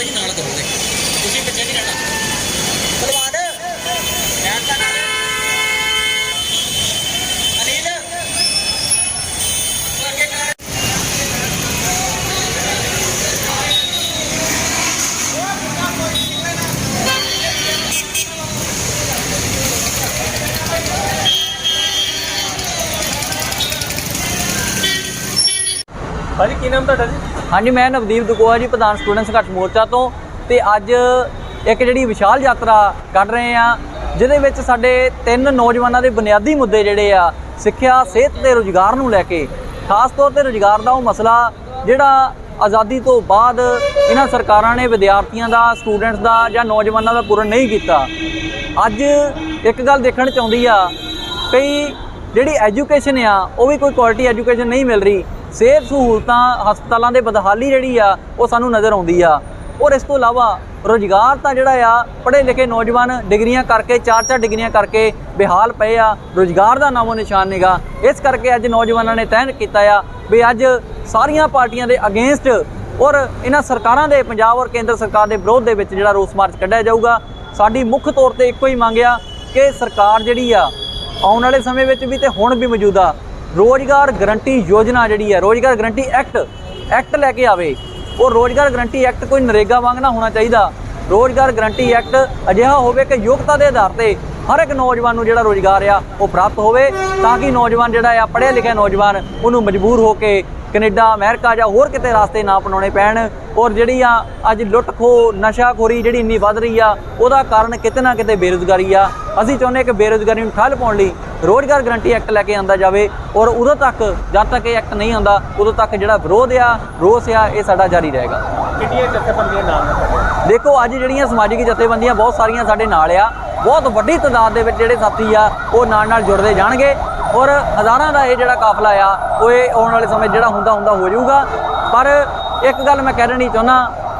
ਭਾਜੀ ਨਾਲ ਕਰੋਗੇ ਤੁਸੀਂ ਪਿੱਛੇ ਨਹੀਂ ਰਹਿਣਾ ਭਲਵਾਨ ਐਡ ਤਾਂ ਨਾਲ ਅਨੀਲ ਅੱਗੇ ਕਰ भाजी की नाम तुहाडा जी? हाँ जी, मैं नवदीप दुकोआ जी, प्रधान स्टूडेंट संघर्ष मोर्चा तो ते अज एक जिहड़ी विशाल यात्रा कढ़ रहे हैं जिहदे विच साडे 3 नौजवानों के बुनियादी मुद्दे जिहड़े आ सिक्ख्या सेहत ते रोज़गार नूं लैके खास तौर पर रोज़गार का वो मसला जिहड़ा आज़ादी तो बाद इन्हां सरकारां ने विद्यार्थियों का स्टूडेंट्स का या नौजवानों का पूरा नहीं किया। अज एक गल देखण च आउंदी आ कई जिहड़ी एजुकेशन आ वो भी कोई क्वालिटी एजुकेशन नहीं मिल रही। सेहत सहूलतां हस्पतालों की बदहाली जिहड़ी आ वो सानूं नज़र आउंदी आ और इस तो इलावा रोज़गार तो जिहड़ा आ पढ़े लिखे नौजवान डिग्रियां करके 4-4 डिग्रियां करके बेहाल पे आ, रोज़गार का नामो निशान निगा। इस करके अज नौजवानों ने तय किया भी अज सारियां पार्टियां दे अगेंस्ट और इन्हां सरकारां दे पंजाब और केंद्र सरकार के विरोध दे विच जिहड़ा रोस मार्च कढ़िया जाऊगा। साडी मुख्य तौर पर इक्को ही मंग आ कि सरकार जिहड़ी आ आउण वाले समय विच भी ते हुण भी मौजूदा रोज़गार गरंटी योजना जिहड़ी है रोज़गार गरंटी एक्ट लैके आवे और रोज़गार गरंटी एक्ट कोई नरेगा वांग ना होना चाहिए। रोज़गार गरंटी एक्ट अजिहा होवे कि योग्यता के आधार पर हर एक नौजवान नूं जिहड़ा रोज़गार आ वो प्राप्त होवे ताकि नौजवान जिहड़ा आ पढ़े लिखे नौजवान उन्होंने मजबूर होकर कनेडा अमेरिका या होर किते रास्ते ना अपनाने पैण और जिहड़ी आ अज लुट खो नशाखोरी जिहड़ी इन्नी वध रही आ उहदा कारण किते ना किते बेरोज़गारी आ। असीं चाहुंदे कि बेरोज़गारी नूं ठੱਲ पाउण लई रोज़गार गरंटी एक्ट लैके आंदा जावे और उदों तक जद तक ये एक्ट नहीं आंदा उदों तक जिहड़ा विरोध आ रोस आ ये साडा जारी रहेगा। कितनियां जथेबंदियां नाल ने? देखो अज जिहड़ियां समाजिक जथेबंदियां बहुत सारियां साडे नाल आ, बहुत वड्डी तादाद दे विच जिहड़े साथी आ वो नाल जुड़दे जाणगे और हज़ारां दा ये जिहड़ा काफला आ वो आउण वाले समय जिहड़ा हुंदा हो जाऊगा। पर एक गल मैं कहनी चाहुंदा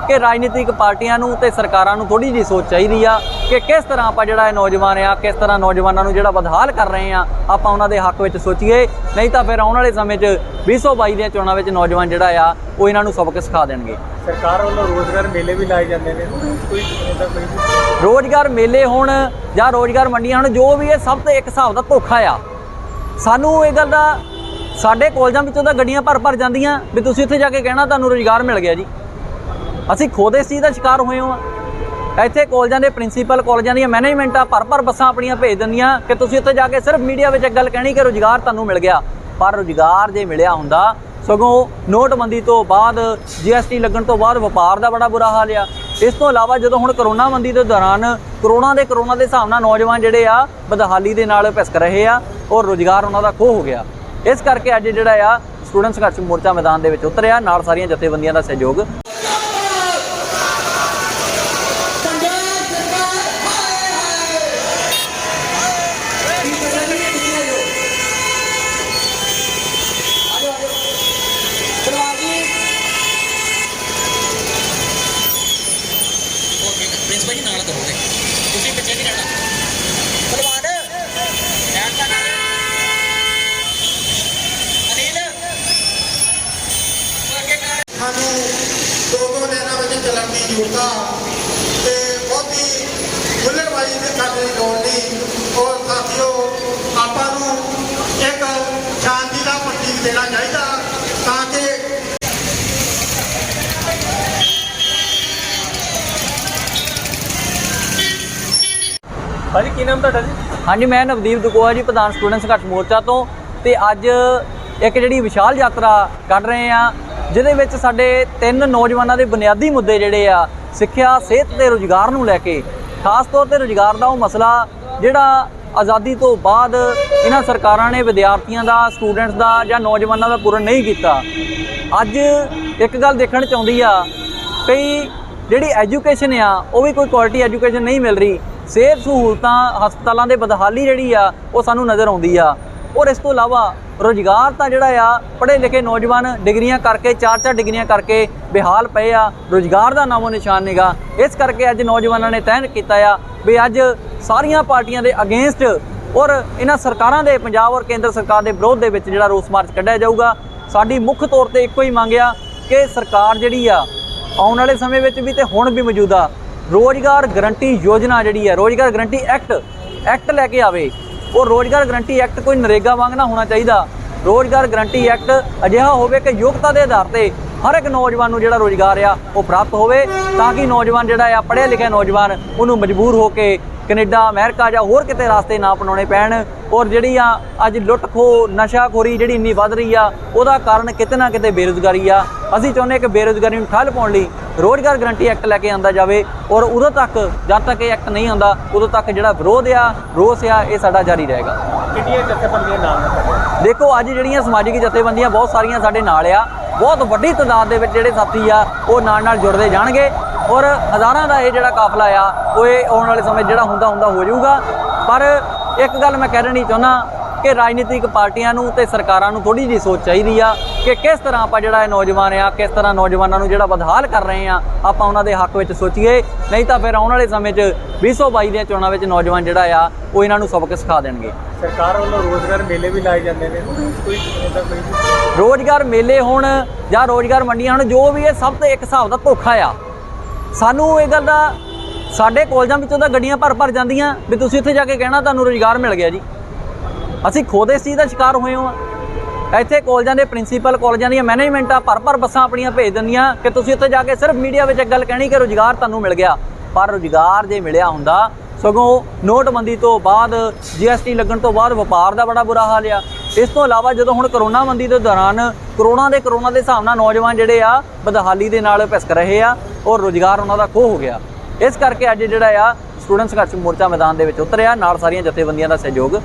कि राजनीतिक पार्टियां नूं ते सरकारां नूं थोड़ी जी सोच चाहिदी आ कि किस तरह आपां जिहड़ा नौजवान आ किस तरह नौजवानों नूं जिहड़ा बदहाल कर रहे हैं आपां उन्हां दे हक विच सोचीए, नहीं तो फिर आउण वाले समय 2022 ਦੀਆਂ ਚੋਣਾਂ ਵਿੱਚ नौजवान जिहड़ा आ वो इन्हां नूं सबक सिखा देणगे। सरकार वालों रोज़गार मेले भी लाए जाते हैं, कोई रोज़गार मेले होण जां रोज़गार मंडियां होण जो भी है सब तो एक हिसाब दा धोखा आ। सानूं ये गल दा साडे कॉलेजां विचों तां गड्डियां भर जांदियां भी तुसीं उत्थे जाके कहना तुहानूं रोज़गार मिल गया जी। ਅਸੀਂ खुद इस चीज़ का शिकार होए हो। ਇੱਥੇ ਕਾਲਜਾਂ ਦੇ ਪ੍ਰਿੰਸੀਪਲ ਕਾਲਜਾਂ ਦੀਆਂ ਮੈਨੇਜਮੈਂਟਾਂ ਭਰ ਬੱਸਾਂ ਆਪਣੀਆਂ ਭੇਜ ਦਿੰਦੀਆਂ ਕਿ ਤੁਸੀਂ ਉੱਥੇ ਜਾ ਕੇ ਸਿਰਫ ਮੀਡੀਆ ਵਿੱਚ ਇੱਕ ਗੱਲ ਕਹਿਣੀ ਕਿ ਰੁਜ਼ਗਾਰ ਤੁਹਾਨੂੰ ਮਿਲ ਗਿਆ, ਪਰ ਰੁਜ਼ਗਾਰ ਜੇ ਮਿਲਿਆ ਹੁੰਦਾ ਸਗੋਂ ਨੋਟਬੰਦੀ ਤੋਂ ਬਾਅਦ GST ਲੱਗਣ ਤੋਂ ਬਾਅਦ ਵਪਾਰ ਦਾ ਬੜਾ ਬੁਰਾ ਹਾਲ ਆ। ਇਸ ਤੋਂ ਇਲਾਵਾ ਜਦੋਂ ਹੁਣ ਕਰੋਨਾ ਮੰਦੀ ਦੇ ਦੌਰਾਨ ਕਰੋਨਾ ਦੇ ਹਿਸਾਬ ਨਾਲ ਨੌਜਵਾਨ ਜਿਹੜੇ ਆ ਬਦਹਾਲੀ ਦੇ ਨਾਲ ਭਿਸਕ ਰਹੇ ਆ ਔਰ ਰੁਜ਼ਗਾਰ ਉਹਨਾਂ ਦਾ ਖੋਹ ਹੋ ਗਿਆ। ਇਸ ਕਰਕੇ ਅੱਜ ਜਿਹੜਾ ਆ ਸਟੂਡੈਂਟ ਸੰਘਰਸ਼ ਮੋਰਚਾ ਮੈਦਾਨ ਦੇ ਵਿੱਚ ਉਤਰਿਆ ਨਾਲ ਸਾਰੀਆਂ ਜਥੇਬੰਦੀਆਂ ਦਾ ਸਹਿਯੋਗ। प्रिंस भाजी नाल करोगे ਤੁਸੀਂ ਪਿੱਛੇ ਨਹੀਂ ਰਹਿਣਾ ਭਲਵਾਨ ਐਡ ਤਾਂ ਨਾਲ ਅਨੀਲ ਅੱਗੇ ਕਰ ਸਾਨੂੰ ਦੋ ਲੈਣਾ ਵਿੱਚ ਚੱਲਣ ਦੀ ਜ਼ਰੂਰਤ ਆ ਤੇ ਬਹੁਤੀ ਹੁੱਲੜਬਾਜ਼ੀ ਦੇ ਕਰਨ ਦੀ ਲੋੜ ਨਹੀਂ। ਔਰ ਸਾਥੀਓ ਆਪਾਂ ਨੂੰ ਇੱਕ ਸ਼ਾਂਤੀ ਦਾ ਪ੍ਰਤੀਕ ਦੇਣਾ ਚਾਹੀਦਾ ਤਾਂ ਕਿ भाजी की नाम तुहाडा जी? हाँ जी, मैं नवदीप दुकोआ जी, प्रधान स्टूडेंट संघर्ष मोर्चा तो ते अज एक जिहड़ी विशाल यात्रा कढ़ रहे हैं जिहदे विच साडे 3 नौजवानों के बुनियादी मुद्दे जिहड़े आ सिक्ख्या सेहत ते रोज़गार नूं लैके खास तौर पर रोज़गार का वो मसला जिहड़ा आज़ादी तो बाद इन्हां सरकारां ने विद्यार्थियों का स्टूडेंट्स का या नौजवानों का पूरा नहीं किया। अज एक गल देखण च आउंदी आ कई जिहड़ी एजुकेशन आ वो भी कोई क्वालिटी एजुकेशन नहीं मिल रही। सेहत सहूलतां हस्पतालों की बदहाली जिहड़ी आ वो सानूं नज़र आउंदी आ और इस तो इलावा रोज़गार तो जिहड़ा आ पढ़े लिखे नौजवान डिग्रियां करके 4-4 डिग्रियां करके बेहाल पे आ, रोज़गार का नामो निशान निगा। इस करके अज नौजवानों ने तय किया भी अज सारियां पार्टियां दे अगेंस्ट और इन्हां सरकारां दे पंजाब और केंद्र सरकार के विरोध दे विच जिहड़ा रोस मार्च कढ़िया जाऊगा। साडी मुख्य तौर पर इक्को ही मंग आ कि सरकार जिहड़ी आ ਆਉਣ ਵਾਲੇ ਸਮੇਂ ਵਿੱਚ ਵੀ ਤੇ ਹੁਣ ਵੀ ਮੌਜੂਦਾ ਰੋਜ਼ਗਾਰ ਗਰੰਟੀ ਯੋਜਨਾ ਜਿਹੜੀ ਹੈ, ਰੋਜ਼ਗਾਰ ਗਰੰਟੀ ਐਕਟ ਲੈ ਕੇ ਆਵੇ। ਉਹ ਰੋਜ਼ਗਾਰ ਗਰੰਟੀ ਐਕਟ ਕੋਈ ਨਰੇਗਾ ਵਾਂਗ ਨਾ ਹੋਣਾ ਚਾਹੀਦਾ। ਰੋਜ਼ਗਾਰ ਗਰੰਟੀ ਐਕਟ ਅਜਿਹਾ ਹੋਵੇ ਕਿ ਯੋਗਤਾ ਦੇ ਆਧਾਰ ਤੇ ਹਰ ਇੱਕ ਨੌਜਵਾਨ ਨੂੰ ਜਿਹੜਾ ਰੋਜ਼ਗਾਰ ਆ ਉਹ ਪ੍ਰਾਪਤ ਹੋਵੇ, ਤਾਂ ਕਿ ਨੌਜਵਾਨ ਜਿਹੜਾ ਆ ਪੜ੍ਹਿਆ ਲਿਖਿਆ ਨੌਜਵਾਨ ਉਹਨੂੰ ਮਜਬੂਰ ਹੋ ਕੇ ਕੈਨੇਡਾ, ਅਮਰੀਕਾ ਜਾਂ ਹੋਰ ਕਿਤੇ ਰਾਸਤੇ ਨਾ ਅਪਣਾਉਣੇ ਪੈਣ। ਔਰ ਜਿਹੜੀ ਆ ਅੱਜ ਲੁੱਟ ਖੋਹ, ਨਸ਼ਾਖੋਰੀ ਜਿਹੜੀ ਇੰਨੀ ਵੱਧ ਰਹੀ ਆ, ਉਹਦਾ ਕਾਰਨ ਕਿਤੇ ਨਾ ਕਿਤੇ ਬੇਰੁਜ਼ਗਾਰੀ ਆ। ਅਸੀਂ ਚਾਹੁੰਦੇ ਕਿ ਬੇਰੁਜ਼ਗਾਰੀ ਨੂੰ ਠੱਲ ਪਾਉਣ ਲਈ ਰੋਜ਼ਗਾਰ ਗਰੰਟੀ ਐਕਟ ਲੈ ਕੇ ਆਂਦਾ ਜਾਵੇ। ਔਰ ਉਦੋਂ ਤੱਕ, ਜਦ ਤੱਕ ਇਹ ਐਕਟ ਨਹੀਂ ਆਉਂਦਾ, ਉਦੋਂ ਤੱਕ ਜਿਹੜਾ ਵਿਰੋਧ ਆ, ਰੋਸ ਆ, ਇਹ ਸਾਡਾ ਜਾਰੀ ਰਹੇਗਾ। ਕਿੰਨੀਆਂ ਜਥੇਬੰਦੀਆਂ ਨਾਮ ਨਾ ਤੁਹਾਡੇ? ਦੇਖੋ, ਅੱਜ ਜਿਹੜੀਆਂ ਸਮਾਜਿਕ ਜਥੇਬੰਦੀਆਂ ਬਹੁਤ ਸਾਰੀਆਂ ਸਾਡੇ ਨਾਲ ਆ, ਬਹੁਤ ਵੱਡੀ ਤਾਦਾਦ ਦੇ ਵਿੱਚ ਜਿਹੜੇ ਸਾਥੀ ਆ ਉਹ ਨਾਲ ਜੁੜਦੇ ਜਾਣਗੇ। ਔਰ ਹਜ਼ਾਰਾਂ ਦਾ ਇਹ ਜਿਹੜਾ ਕਾਫਲਾ ਆ ਉਹ ਇਹ ਆਉਣ ਵਾਲੇ ਸਮੇਂ ਜਿਹੜਾ ਹੁੰਦਾ ਹੋ ਜਾਊਗਾ। ਪਰ ਇੱਕ ਗੱਲ ਮੈਂ ਕਹਿਣੀ ਚਾਹੁੰਦਾ ਕਿ ਰਾਜਨੀਤਿਕ ਪਾਰਟੀਆਂ ਨੂੰ ਤੇ ਸਰਕਾਰਾਂ ਨੂੰ ਥੋੜੀ ਜਿਹੀ ਸੋਚ ਚਾਹੀਦੀ ਆ ਕਿ ਕਿਸ ਤਰ੍ਹਾਂ ਆਪਾਂ ਜਿਹੜਾ ਇਹ ਨੌਜਵਾਨ ਆ, ਕਿਸ ਤਰ੍ਹਾਂ ਨੌਜਵਾਨਾਂ ਨੂੰ ਜਿਹੜਾ ਬਦਹਾਲ ਕਰ ਰਹੇ ਆ, ਆਪਾਂ ਉਹਨਾਂ ਦੇ ਹੱਕ ਵਿੱਚ ਸੋਚੀਏ। ਨਹੀਂ ਤਾਂ ਫਿਰ ਆਉਣ ਵਾਲੇ ਸਮੇਂ 'ਚ 2022 ਦੀਆਂ ਚੋਣਾਂ ਵਿੱਚ ਨੌਜਵਾਨ ਜਿਹੜਾ ਆ ਉਹ ਇਹਨਾਂ ਨੂੰ ਸਬਕ ਸਿਖਾ ਦੇਣਗੇ। ਸਰਕਾਰ ਵੱਲੋਂ ਰੋਜ਼ਗਾਰ ਮੇਲੇ ਵੀ ਲਾਏ ਜਾਂਦੇ ਨੇ, ਕੋਈ ਇਹਦਾ ਕੋਈ ਰੋਜ਼ਗਾਰ ਮੇਲੇ ਹੋਣ ਜਾਂ ਰੋਜ਼ਗਾਰ ਮੰਡੀਆਂ ਹੋਣ, ਜੋ ਵੀ ਇਹ ਸਭ ਤੋਂ ਇੱਕ ਹਿਸਾਬ ਦਾ ਧੋਖਾ ਆ। ਸਾਨੂੰ ਇਹ ਗੱਲ ਦਾ, ਸਾਡੇ ਕਾਲਜਾਂ ਵਿੱਚੋਂ ਤਾਂ ਗੱਡੀਆਂ ਭਰ ਜਾਂਦੀਆਂ ਵੀ ਤੁਸੀਂ ਉੱਥੇ ਜਾ ਕੇ ਕਹਿਣਾ ਤੁਹਾਨੂੰ ਰੋਜ਼ਗਾਰ ਮਿਲ ਗਿਆ ਜੀ। ਅਸੀਂ ਖੁਦ ਇਸ ਚੀਜ਼ ਦਾ ਸ਼ਿਕਾਰ ਹੋਏ ਹਾਂ। ਇੱਥੇ ਕਾਲਜਾਂ ਦੇ ਪ੍ਰਿੰਸੀਪਲ, ਕਾਲਜਾਂ ਦੀਆਂ ਮੈਨੇਜਮੈਂਟਾਂ ਭਰ ਬੱਸਾਂ ਆਪਣੀਆਂ ਭੇਜ ਦਿੰਦੀਆਂ ਕਿ ਤੁਸੀਂ ਉੱਥੇ ਜਾ ਕੇ ਸਿਰਫ ਮੀਡੀਆ ਵਿੱਚ ਇੱਕ ਗੱਲ ਕਹਿਣੀ ਕਿ ਰੋਜ਼ਗਾਰ ਤੁਹਾਨੂੰ ਮਿਲ ਗਿਆ। ਪਰ ਰੋਜ਼ਗਾਰ ਜੇ ਮਿਲਿਆ ਹੁੰਦਾ, ਸਗੋਂ ਨੋਟਬੰਦੀ ਤੋਂ ਬਾਅਦ, GST ਲੱਗਣ ਤੋਂ ਬਾਅਦ ਵਪਾਰ ਦਾ ਬੜਾ ਬੁਰਾ ਹਾਲ ਆ। ਇਸ ਤੋਂ ਇਲਾਵਾ ਜਦੋਂ ਹੁਣ ਕਰੋਨਾ ਬੰਦੀ ਦੇ ਦੌਰਾਨ ਕਰੋਨਾ ਦੇ ਹਿਸਾਬ ਨਾਲ ਨੌਜਵਾਨ ਜਿਹੜੇ ਆ ਬਦਹਾਲੀ ਦੇ ਨਾਲ ਭਿਸਕ ਰਹੇ ਆ ਔਰ ਰੋਜ਼ਗਾਰ ਉਹਨਾਂ ਦਾ ਖੋਹ ਹੋ ਗਿਆ। ਇਸ ਕਰਕੇ ਅੱਜ ਜਿਹੜਾ ਆ ਸਟੂਡੈਂਟ ਸੰਘਰਸ਼ ਮੋਰਚਾ ਮੈਦਾਨ ਦੇ ਵਿੱਚ ਉਤਰਿਆ, ਨਾਲ ਸਾਰੀਆਂ ਜਥੇਬੰਦੀਆਂ ਦਾ ਸਹਿਯੋਗ।